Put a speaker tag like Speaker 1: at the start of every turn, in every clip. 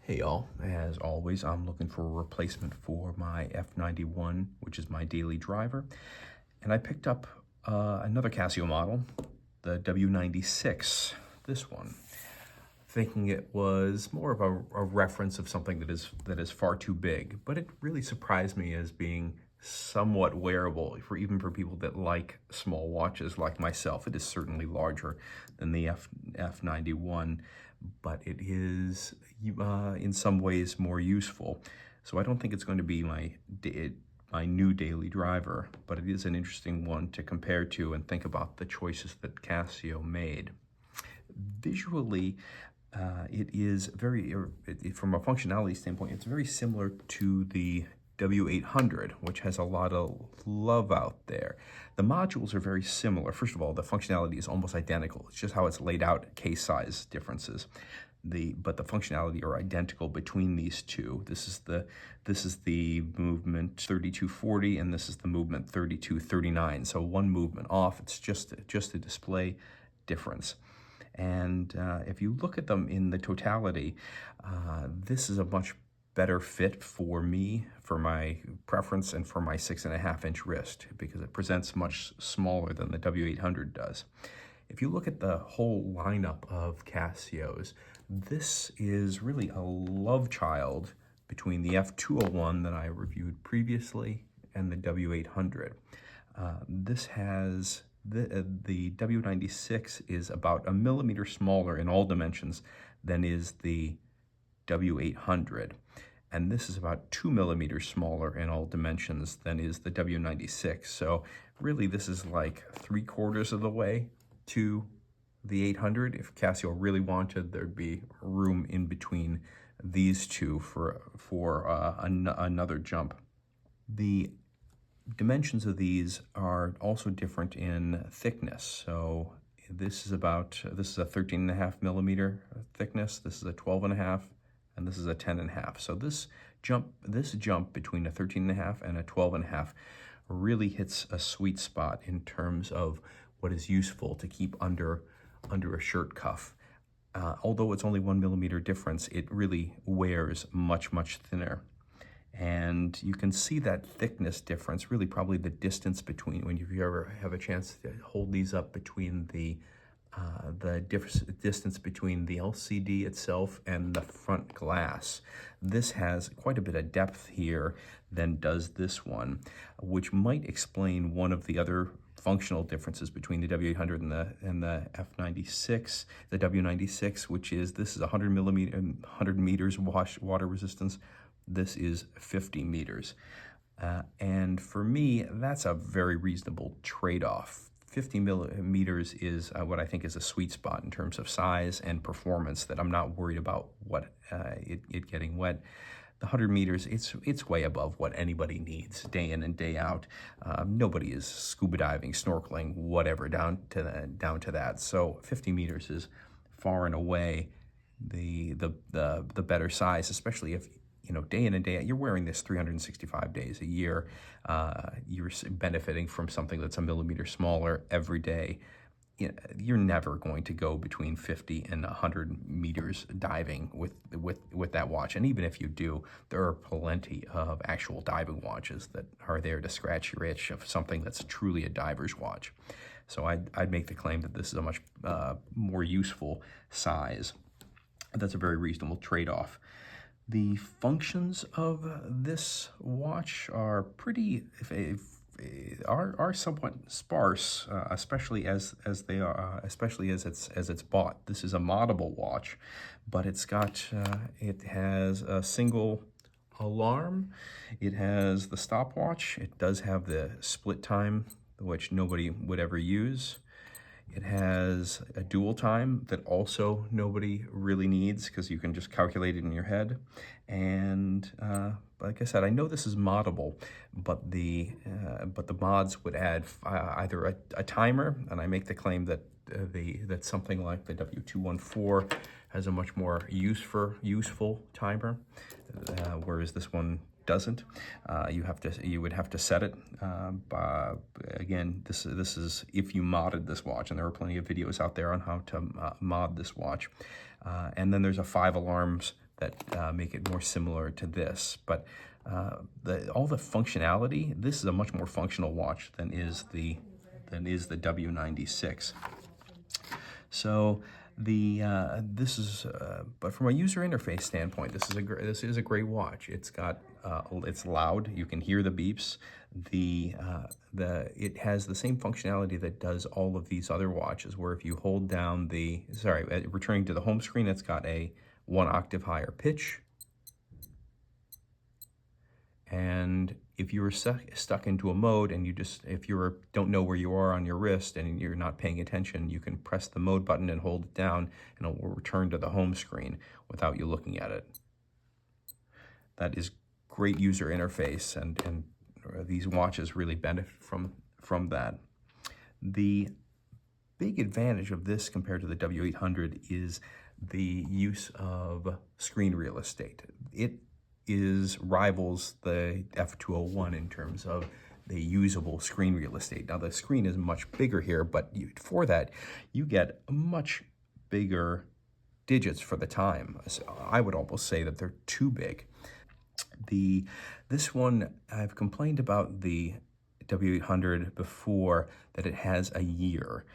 Speaker 1: Hey y'all, as always, I'm looking for a replacement for my F-91, which is my daily driver. And I picked up another Casio model, the W96, this one, thinking it was more of a reference of something that is far too big. But it really surprised me as being somewhat wearable, even for people that like small watches like myself. It is certainly larger than the F-91, but it is in some ways more useful. So I don't think it's going to be my new daily driver, but it is an interesting one to compare to and think about the choices that Casio made. Visually, it is from a functionality standpoint, it's very similar to the W800, which has a lot of love out there. The modules are very similar. First of all, the functionality is almost identical. It's just how it's laid out, case size differences. But the functionality are identical between these two. This is the movement 3240, and this is the movement 3239. So one movement off. It's just a display difference. And if you look at them in the totality, this is a much better fit for me, for my preference, and for my 6.5-inch wrist, because it presents much smaller than the W800 does. If you look at the whole lineup of Casios, this is really a love child between the F201 that I reviewed previously and the W800. The W96 is about 1 millimeter smaller in all dimensions than is the W800. And this is about 2 millimeters smaller in all dimensions than is the W96. So really this is like 3/4 of the way to the 800. If Casio really wanted, there'd be room in between these two for another jump. The dimensions of these are also different in thickness. So this is a 13.5 millimeter thickness. This is a 12.5, and this is a 10.5. So this jump between a 13.5 and a 12.5 really hits a sweet spot in terms of what is useful to keep under a shirt cuff. Although it's only 1 millimeter difference, it really wears much thinner. And you can see that thickness difference, really probably the distance between, when you ever have a chance to hold these up, between the distance between the LCD itself and the front glass. This has quite a bit of depth here than does this one, which might explain one of the other functional differences between the W800 and the F96, the W96, which is this is 100 meters water resistance. This is 50 meters. And for me, that's a very reasonable trade-off. 50 millimeters is what I think is a sweet spot in terms of size and performance, that I'm not worried about it getting wet. The 100 meters, it's way above what anybody needs day in and day out. Nobody is scuba diving, snorkeling, whatever, down to that. So 50 meters is far and away the better size, especially if, you know, day in and day out, you're wearing this 365 days a year. You're benefiting from something that's 1 millimeter smaller every day. You're never going to go between 50 and 100 meters diving with that watch. And even if you do, there are plenty of actual diving watches that are there to scratch your itch of something that's truly a diver's watch. So I'd make the claim that this is a much more useful size. That's a very reasonable trade-off. The functions of this watch are are somewhat sparse, especially as it's bought. This is a moddable watch, but it has a single alarm. It has the stopwatch. It does have the split time, which nobody would ever use. It has a dual time that also nobody really needs, because you can just calculate it in your head. And like I said, I know this is moddable, but the mods would add either a timer, and I make the claim that that something like the W214 has a much more useful timer, whereas this one doesn't. You would have to set it. Again, this is if you modded this watch, and there are plenty of videos out there on how to mod this watch. And then there's a 5 alarms that make it more similar to this. But all the functionality, this is a much more functional watch than is the W96. So but from a user interface standpoint, this is a great watch. It's got it's loud. You can hear the beeps. It has the same functionality that does all of these other watches, where if you hold down returning to the home screen, it's got a 1 octave higher pitch. And if you were stuck into a mode and if you don't know where you are on your wrist and you're not paying attention, you can press the mode button and hold it down, and it will return to the home screen without you looking at it. That is great user interface, and these watches really benefit from that. The big advantage of this compared to the W800 is the use of screen real estate. It rivals the F-201 in terms of the usable screen real estate. Now the screen is much bigger here, but for that you get much bigger digits for the time. So I would almost say that they're too big. This one, I've complained about the W800 before, that it has a year.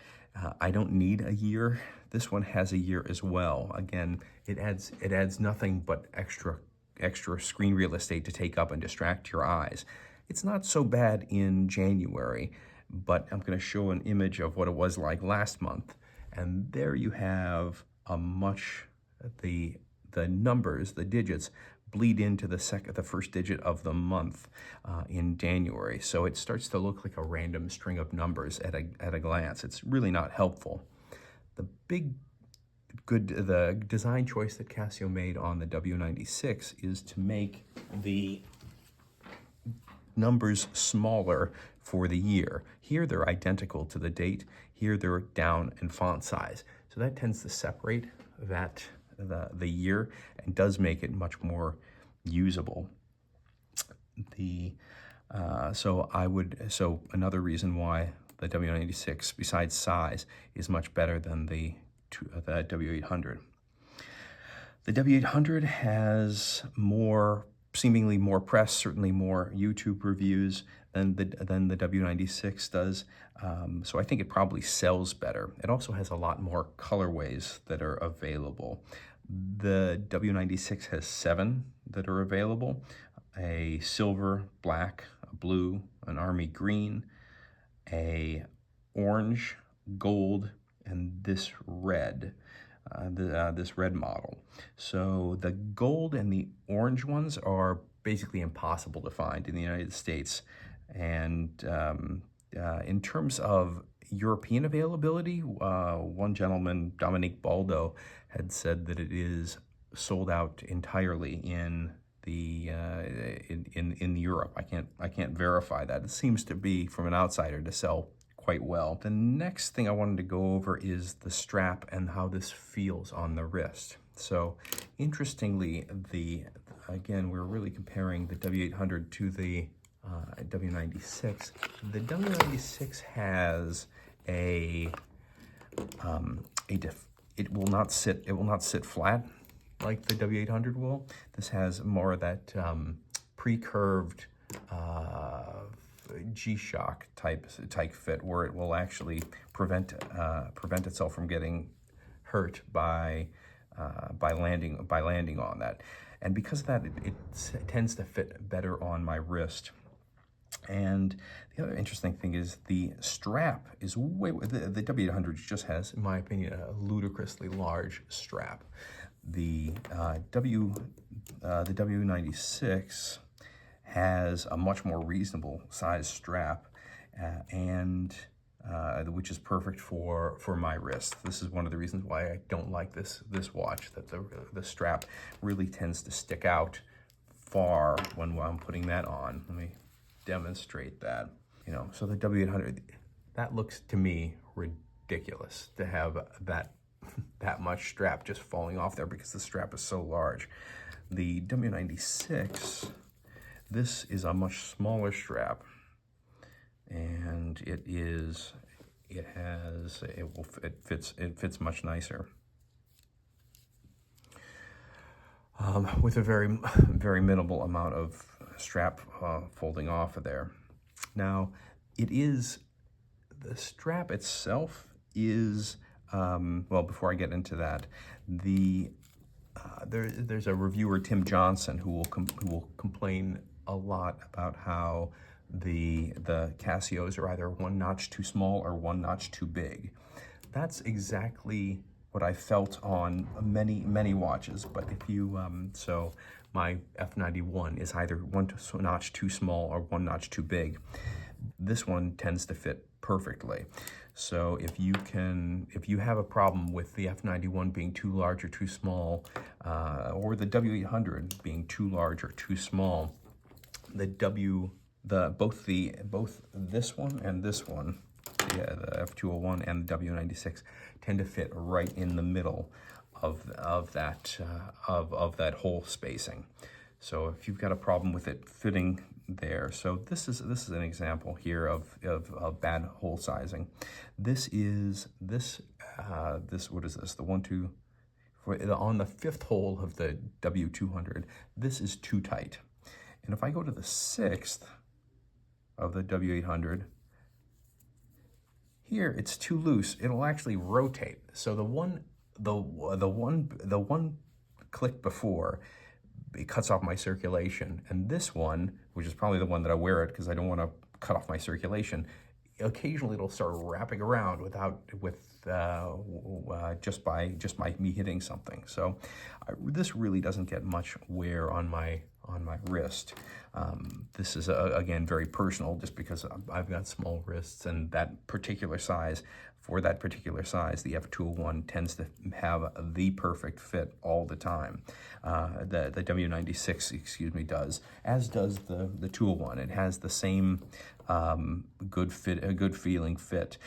Speaker 1: I don't need a year. This one has a year as well. Again, it adds nothing but extra screen real estate to take up and distract your eyes. It's not so bad in January, but I'm going to show an image of what it was like last month, and there you have the numbers, the digits, bleed into the first digit of the month in January. So it starts to look like a random string of numbers at a glance. It's really not helpful. The design choice that Casio made on the W96 is to make the numbers smaller for the year. Here they're identical to the date. Here they're down in font size. So that tends to separate the year and does make it much more usable. So another reason why the W96, besides size, is much better than the W800. The W800 has seemingly more press, certainly more YouTube reviews than the W96 does. So I think it probably sells better. It also has a lot more colorways that are available. The W96 has 7 that are available: a silver, black, a blue, an army green, a orange, gold, and this red. This red model. So the gold and the orange ones are basically impossible to find in the United States. And in terms of European availability, one gentleman, Dominique Baldo, had said that it is sold out entirely in Europe. I can't verify that. It seems to be, from an outsider, to sell quite well. The next thing I wanted to go over is the strap and how this feels on the wrist. So interestingly, again, we're really comparing the W800 to the W96. The W96 has it will not sit flat like the W800 will. This has more of that pre-curved G-Shock type fit, where it will actually prevent itself from getting hurt by landing on that. And because of that, it tends to fit better on my wrist. And the other interesting thing is the strap is the W800 just has, in my opinion, a ludicrously large strap. The W96 has a much more reasonable size strap, which is perfect for my wrist. This is one of the reasons why I don't like this watch, that the strap really tends to stick out far when I'm putting that on. Let me demonstrate that. So the W800, that looks to me ridiculous to have that much strap just falling off there because the strap is so large. The W96, this is a much smaller strap, and it fits much nicer. with a very minimal amount of strap folding off of there. Now, the strap itself is, well, before I get into that, there's a reviewer, Tim Johnson, who will complain a lot about how the Casios are either one notch too small or one notch too big. That's exactly what I felt on many watches. But if you, so my F-91 is either one notch too small or one notch too big. This one tends to fit perfectly. So if you have a problem with the F-91 being too large or too small, or the W800 being too large or too small, both this one and this one, the F-201 and the W96, tend to fit right in the middle of that hole spacing. So if you've got a problem with it fitting there, so this is an example here of bad hole sizing. This what is this? The 1, 2, on the 5th hole of the W200. This is too tight, and if I go to the 6th of the W800, here it's too loose. It'll actually rotate. So the one click before, it cuts off my circulation, and this one, which is probably the one that I wear it because I don't want to cut off my circulation, occasionally it'll start wrapping around just by me hitting something. So this really doesn't get much wear on my wrist. This is again very personal, just because I've got small wrists, and that particular size. For that particular size, the F-201 tends to have the perfect fit all the time. The W96, excuse me, does, as does the 201. It has the same good feeling fit.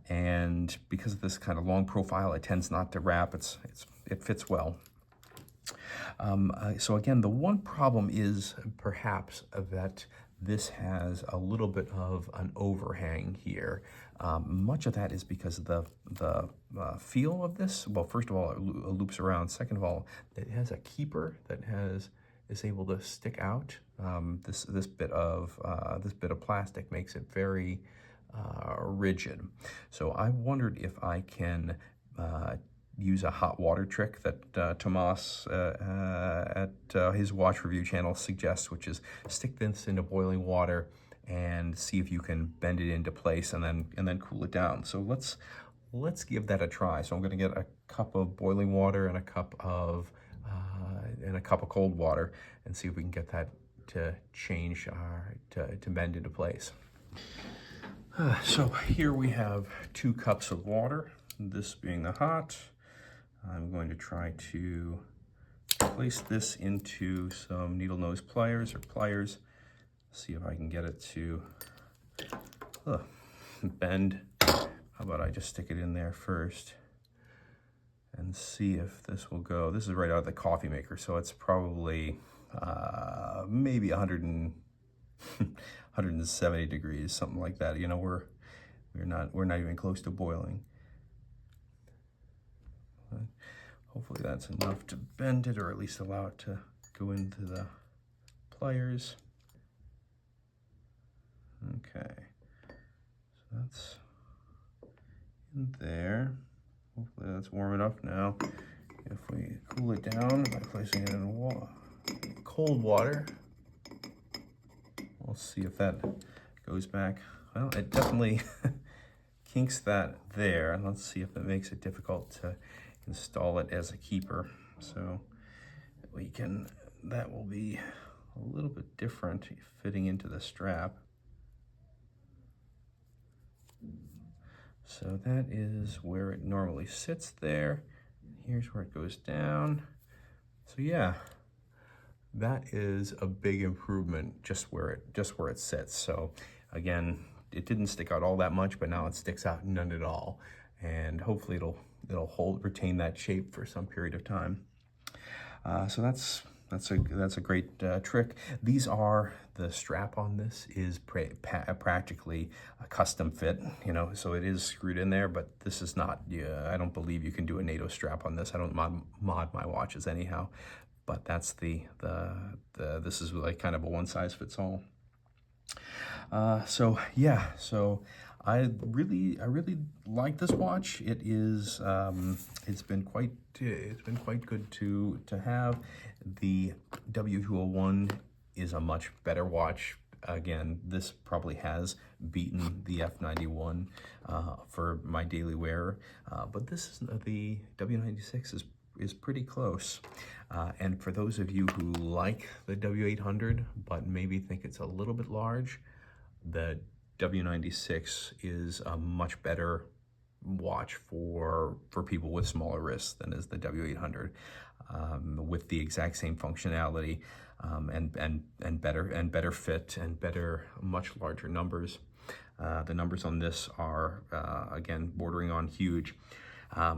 Speaker 1: And because of this kind of long profile, it tends not to wrap. It fits well. So again, the one problem is perhaps that this has a little bit of an overhang here. Much of that is because of the feel of this. Well, first of all, it loops around. Second of all, it has a keeper that is able to stick out. This bit of plastic makes it very rigid. So I wondered if I can use a hot water trick that Tomas at his watch review channel suggests, which is stick this into boiling water and see if you can bend it into place and then cool it down. So let's give that a try. So I'm going to get a cup of boiling water and a cup of cold water and see if we can get that to change to bend into place. So here we have 2 cups of water, this being the hot. I'm going to try to place this into some needle nose pliers, see if I can get it to bend. How about I just stick it in there first and see if this will go. This is right out of the coffee maker, so it's probably maybe 170 degrees, something like that. You know, we're not even close to boiling. But hopefully that's enough to bend it, or at least allow it to go into the pliers. Okay, so that's in there. Hopefully that's warm enough now. If we cool it down by placing it in cold water, we'll see if that goes back. Well, it definitely kinks that there. Let's see if it makes it difficult to install it as a keeper. So that will be a little bit different fitting into the strap. So that is where it normally sits there. Here's where it goes down. So yeah, that is a big improvement just where it sits. So again, it didn't stick out all that much, but now it sticks out none at all. And hopefully it'll retain that shape for some period of time. So that's a great trick. The strap on this is practically a custom fit, you know, so it is screwed in there, but this is not, I don't believe you can do a NATO strap on this. I don't mod my watches anyhow. but that's this is like kind of a one size fits all. So yeah, so I really like this watch. It is it's been quite good to have. The W201 is a much better watch. Again, this probably has beaten the F91 for my daily wear, but this is the W96 is pretty close. And for those of you who like the W800 but maybe think it's a little bit large, the W96 is a much better watch for people with smaller wrists than is the W800, with the exact same functionality, and better fit and better, much larger numbers. The numbers on this are again bordering on huge.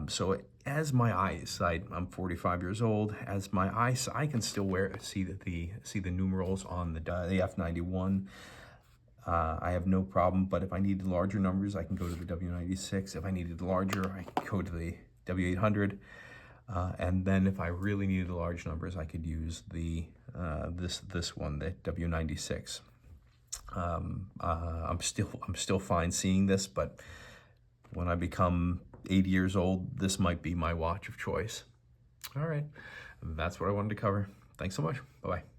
Speaker 1: So as my eyesight, I'm 45 years old. As my eyes, I can still see the numerals on the F91. I have no problem, but if I needed larger numbers, I can go to the W96. If I needed larger, I can go to the W800. And then if I really needed large numbers, I could use the this one, the W96. I'm still fine seeing this, but when I become 80 years old, this might be my watch of choice. All right, that's what I wanted to cover. Thanks so much. Bye-bye.